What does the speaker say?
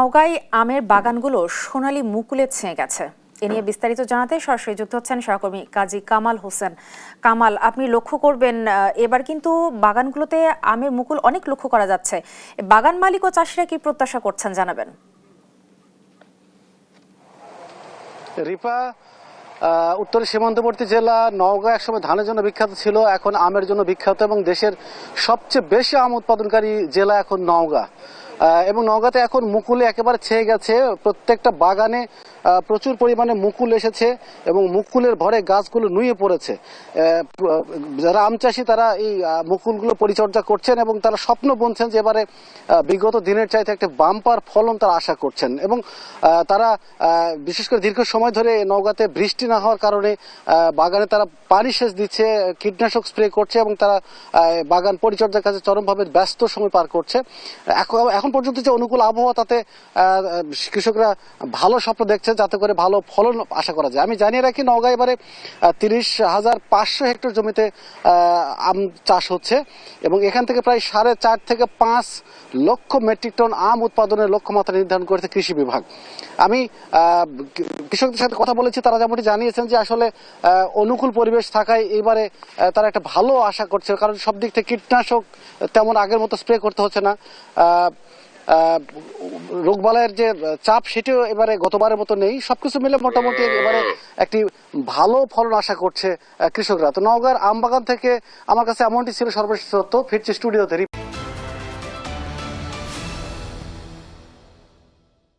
নওগাঁয় আমের বাগানগুলো সোনালী মুকুলে ছেয়ে গেছে। এ নিয়ে বিস্তারিত জানাতে সরাসরি যুক্ত হচ্ছেন সহকর্মী কাজী কামাল হোসেন। কামাল, আপনি লক্ষ্য করবেন এবার কিন্তু বাগানগুলোতে আমের মুকুল অনেক লক্ষ্য করা যাচ্ছে। বাগান মালিক ও চাষিরা কি প্রত্যাশা করছেন জানাবেন। রিপা, উত্তরের সীমান্তবর্তী জেলা নওগাঁ একসময় ধানের জন্য বিখ্যাত ছিল, এখন আমের জন্য বিখ্যাত এবং দেশের সবচেয়ে বেশি আম উৎপাদনকারী জেলা এখন নওগাঁ। এবং নওগাঁতে এখন মুকুলে একেবারে ছেয়ে গেছে। প্রত্যেকটা বাগানে প্রচুর পরিমাণে মুকুল এসেছে এবং মুকুলের ভরে গাছগুলো নুয়ে পড়েছে। যারা আম চাষি তারা এই মুকুলগুলো পরিচর্যা করছেন এবং তারা স্বপ্ন বুনছেন যে এবারে বিগত দিনের চাইতে একটা বাম্পার ফলন তারা আশা করছেন। এবং তারা বিশেষ করে দীর্ঘ সময় ধরে নওগাঁতে বৃষ্টি না হওয়ার কারণে বাগানে তারা পানি সেচ দিচ্ছে, কীটনাশক স্প্রে করছে এবং তারা বাগান পরিচর্যার কাজে চরমভাবে ব্যস্ত সময় পার করছে। এখন পর্যন্ত যে অনুকূল আবহাওয়া, তাতে কৃষকরা ভালো স্বপ্ন দেখছে যাতে করে ভালো ফলন আশা করা যায়। আমি জানিয়ে রাখি, নওগাঁ এবারে 30,500 হেক্টর জমিতে আম চাষ হচ্ছে এবং এখান থেকে প্রায় 4.5 থেকে 5 লক্ষ মেট্রিক টন আম উৎপাদনের লক্ষ্যমাত্রা নির্ধারণ করেছে কৃষি বিভাগ। আমি কৃষকদের সাথে কথা বলেছি, তারা যেমনটি জানিয়েছেন যে আসলে অনুকূল পরিবেশ থাকায় এবারে তারা একটা ভালো আশা করছে, কারণ সব দিক থেকে কীটনাশক তেমন আগের মতো স্প্রে করতে হচ্ছে না। রোগবালাইয়ের যে চাপ সেটিও এবারে গতবারের মতো নেই। সবকিছু মিলে মোটামুটি এবারে একটি ভালো ফলন আশা করছে কৃষকরা। তো নওগাঁর আম বাগান থেকে আমার কাছে এমনটি ছিল সর্বশেষ তথ্য। ফিরছি স্টুডিওতে।